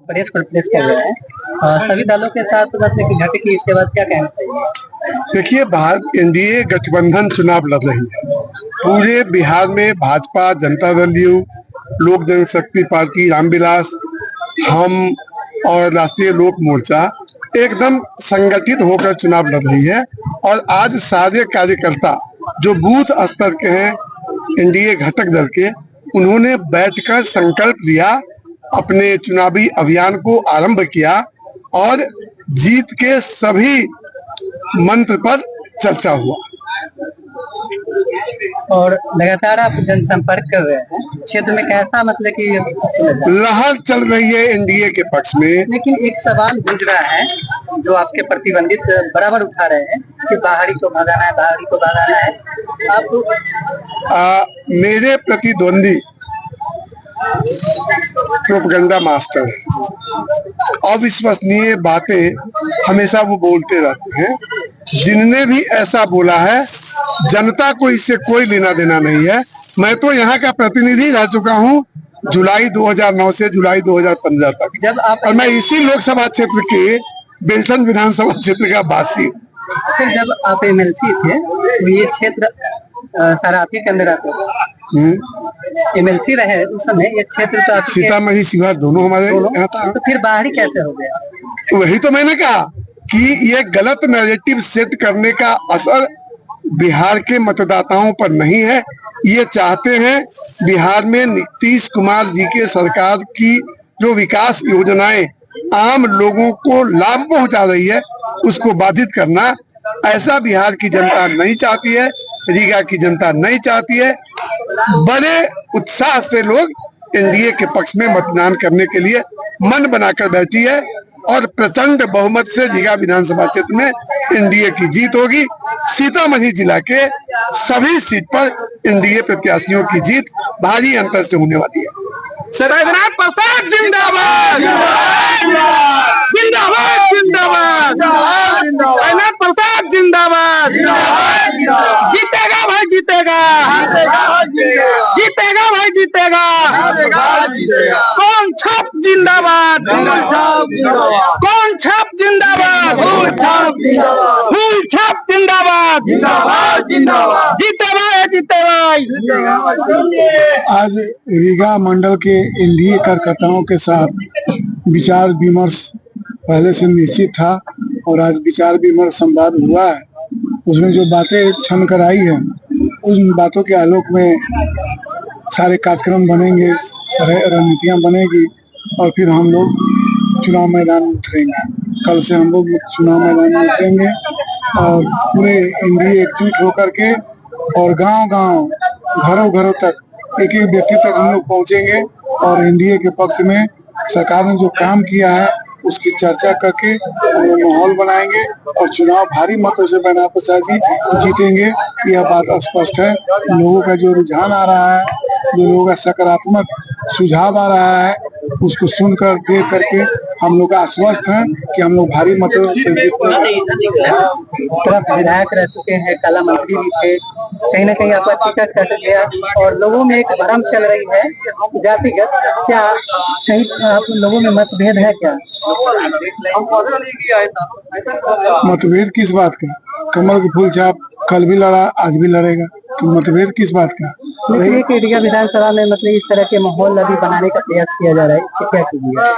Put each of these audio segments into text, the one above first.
Press conference कर रहे हैं सभी दलों के साथ मतलब की घटी की, इसके बाद क्या कहना चाहिए? देखिए, भारत एनडीए गठबंधन चुनाव लड़ रही है। पूरे बिहार में भाजपा, जनता दल यू, लोक जनशक्ति पार्टी, रामविलास, हम और राष्ट्रीय लोक मोर्चा एकदम संगठित होकर चुनाव लड़ रही है। और आज सारे कार्यकर्ता जो बूथ स्तर के हैं एनडीए घटक दल के, उन्होंने बैठकर संकल्प लिया, अपने चुनावी अभियान को आरंभ किया और जीत के सभी मंत्र पर चर्चा हुआ। और लगातार आप जनसंपर्क कर रहे हैं, क्षेत्र में कैसा मतलब कि लहर चल रही है एनडीए के पक्ष में। लेकिन एक सवाल गूंज रहा है जो आपके प्रतिबंधित बराबर उठा रहे हैं कि बाहरी को भगाना है, बाहरी को भगाना है। आप मेरे प्रतिद्वंदी प्रोपेगेंडा मास्टर, अविश्वसनीय बातें हमेशा वो बोलते रहते हैं। जिनने भी ऐसा बोला है, जनता को इससे कोई लेना देना नहीं है। मैं तो यहाँ का प्रतिनिधि रह चुका हूँ जुलाई 2009 से जुलाई 2015 तक, जब आप और मैं इसी लोकसभा क्षेत्र के बेलसन विधानसभा क्षेत्र का वासी हूँ। जब आप एमएलसी थे तो ये क्षेत्र सारा आपके के अंदर आते थे। एमएलसी रहे उस समय, ये क्षेत्र तो सीतामढ़ी शिवहर दोनों हमारे यहाँ था। तो फिर बाहरी कैसे हो गया? वही तो मैंने कहा कि ये गलत नैरेटिव सेट करने का असर बिहार के मतदाताओं पर नहीं है। ये चाहते हैं बिहार में नीतीश कुमार जी के सरकार की जो विकास योजनाएं आम लोगों को लाभ पहुंचा रही है, उसको बाधित करना। ऐसा बिहार की जनता नहीं चाहती है, रीगा की जनता नहीं चाहती है। बड़े उत्साह से लोग एनडीए के पक्ष में मतदान करने के लिए मन बनाकर बैठी है और प्रचंड बहुमत से रीगा विधानसभा क्षेत्र में एनडीए की जीत होगी। सीतामढ़ी जिला के सभी सीट पर एनडीए प्रत्याशियों की जीत भारी अंतर से होने वाली है। रघुनाथ प्रसाद जिंदाबाद, जिंदाबाद, जिंदाबाद, रघुनाथ प्रसाद जिंदाबाद। जीतेगा भाई, जीतेगा, जीतेगा भाई, जीतेगा। कौन छाप जिंदाबाद, कौन छाप जिंदाबाद, फूल छाप जिंदाबाद, जीते भाई, जीते भाई। आज रीगा मंडल के एनडीए कार्यकर्ताओं के साथ विचार विमर्श पहले से निश्चित था और आज विचार विमर्श संवाद हुआ है। उसमें जो बातें छन कर आई है, उन बातों के आलोक में सारे कार्यक्रम बनेंगे, सारे रणनीतियां बनेगी और फिर हम लोग चुनाव मैदान में उतरेंगे। कल से हम लोग चुनाव मैदान में उतरेंगे और पूरे एनडीए एकजुट होकर के और गांव-गांव, घरों-घरों तक, एक एक व्यक्ति तक हम लोग पहुंचेंगे और एनडीए के पक्ष में सरकार ने जो काम किया है उसकी चर्चा करके हम लोग माहौल बनाएंगे और चुनाव भारी मतों से बना प्रसाद जी जीतेंगे। यह बात स्पष्ट है। लोगों का जो रुझान आ रहा है, जो लोगों का सकारात्मक सुझाव आ रहा है, उसको सुनकर देख करके हम लोग आश्वस्त हैं कि हम लोग भारी मतों से जीतेंगे। विधायक रह चुके हैं, कला मंत्री भी थे, कहीं ना कहीं आपका टिकट कट गया और लोगों में एक भ्रम चल रही है जातिगत। क्या कहीं आप लोगों में मतभेद है क्या? मतभेद किस बात का? कमल के फूल छाप कल भी लड़ा, आज भी लड़ेगा, तो मतभेद किस बात का? रीगा विधानसभा में मतलब इस तरह के माहौल अभी बनाने का प्रयास किया जा रहा है, इससे क्या कीजिए?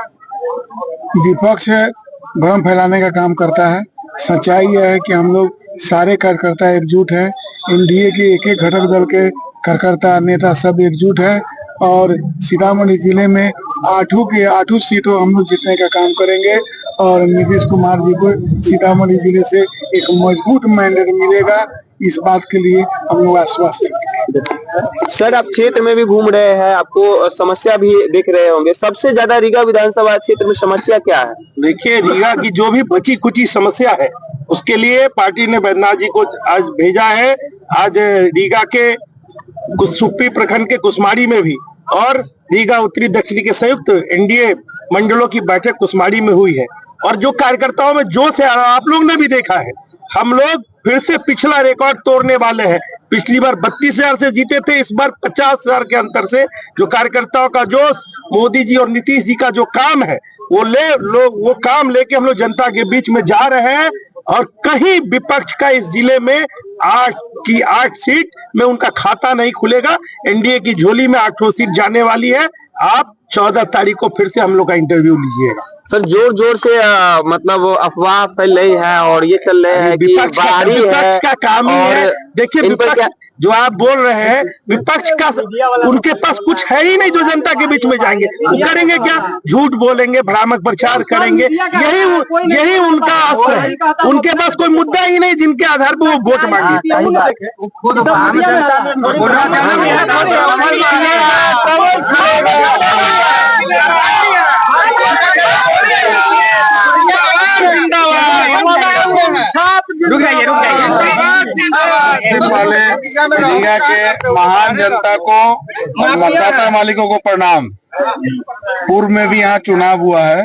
विपक्ष है, भ्रम फैलाने का काम करता है। सच्चाई यह है कि हम लोग सारे कार्यकर्ता एकजुट हैं। एनडीए के एक एक घटक दल के कार्यकर्ता, नेता सब एकजुट है और सीतामढ़ी जिले में 8 सीटों हम लोग जीतने का काम करेंगे और नीतीश कुमार जी को सीतामढ़ी जिले से एक मजबूत मैंडेट मिलेगा। इस बात के लिए हम लोग आश्वस्त हैं। सर, आप क्षेत्र में भी घूम रहे हैं, आपको समस्या भी देख रहे होंगे। सबसे ज्यादा रीगा विधानसभा क्षेत्र में समस्या क्या है? देखिए, रीगा की जो भी बची कुची समस्या है उसके लिए पार्टी ने बैद्यनाथ जी को आज भेजा है। आज रीगा के सुप्पी प्रखंड के कुसमाड़ी में भी और रीगा उत्तरी दक्षिणी के संयुक्त एनडीए मंडलों की बैठक कुसमाड़ी में हुई है और जो कार्यकर्ताओं में जोश है, आप लोग ने भी देखा है। हम लोग फिर से पिछला रिकॉर्ड तोड़ने वाले हैं। पिछली बार 32,000 से जीते थे, इस बार 50,000 के अंतर से। जो कार्यकर्ताओं का जोश, मोदी जी और नीतीश जी का जो काम है, वो काम लेके हम लोग जनता के बीच में जा रहे हैं और कहीं विपक्ष का इस जिले में 8 सीट में उनका खाता नहीं खुलेगा। एनडीए की झोली में 8 सीट जाने वाली है। आप 14 तारीख को फिर से हम लोग का इंटरव्यू लीजिएगा। सर जोर जोर से मतलब अफवाह फैल रही है और ये चल रहे हैं कि विपक्ष का काम ही है। देखिए विपक्ष जो आप बोल रहे हैं, विपक्ष का उनके पास कुछ है ही नहीं जो जनता के बीच में जाएंगे। वो करेंगे क्या? झूठ बोलेंगे, भ्रामक प्रचार करेंगे, यही उनका अस्त्र है। उनके पास कोई मुद्दा ही नहीं जिनके आधार पर वो वोट मांगे। पहले रीगा के महान जनता को और मतदाता मालिकों को प्रणाम। पूर्व में भी यहाँ चुनाव हुआ है।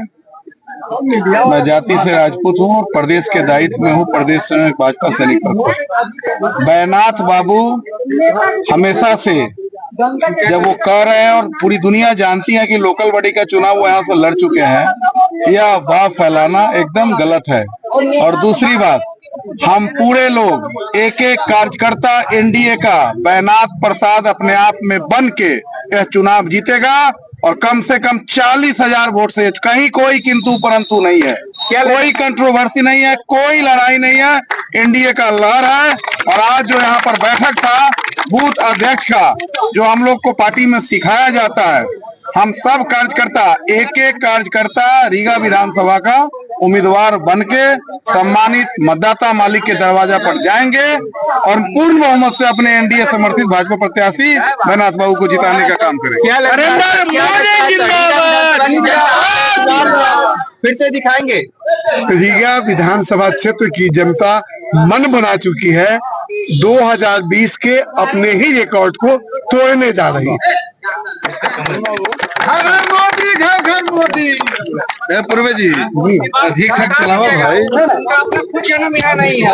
मैं जाति से राजपूत हूँ और प्रदेश के दायित्व में हूँ, प्रदेश में भाजपा सैनिक प्रकोष्ठ। बैनाथ बाबू हमेशा से जब वो कह रहे हैं और पूरी दुनिया जानती है कि लोकल बॉडी का चुनाव वो यहाँ से लड़ चुके हैं, यह अफवाह फैलाना एकदम गलत है। और दूसरी बात, हम पूरे लोग एक एक कार्यकर्ता एनडीए का बैनाथ प्रसाद अपने आप में बन के यह चुनाव जीतेगा और कम से कम 40,000 वोट से। कहीं कोई किंतु परंतु नहीं है, कोई कंट्रोवर्सी नहीं है, कोई लड़ाई नहीं है। एनडीए का लहर है। और आज जो यहाँ पर बैठक था बूथ अध्यक्ष का, जो हम लोग को पार्टी में सिखाया जाता है, हम सब कार्यकर्ता एक एक कार्यकर्ता रीगा विधानसभा का उम्मीदवार बनके सम्मानित मतदाता मालिक के दरवाजा पर जाएंगे और पूर्ण बहुमत से अपने एनडीए समर्थित भाजपा प्रत्याशी बैनाथ बाबू को जिताने का काम करेंगे। फिर से दिखाएंगे। रीगा विधानसभा क्षेत्र की जनता मन बना चुकी है। 2020 के अपने ही रिकॉर्ड को तोड़ने जा रही है। घर मोदी पूर्वे जी ठीक ठाक चलाओ भाई। कुछ जन्म यहाँ नहीं है।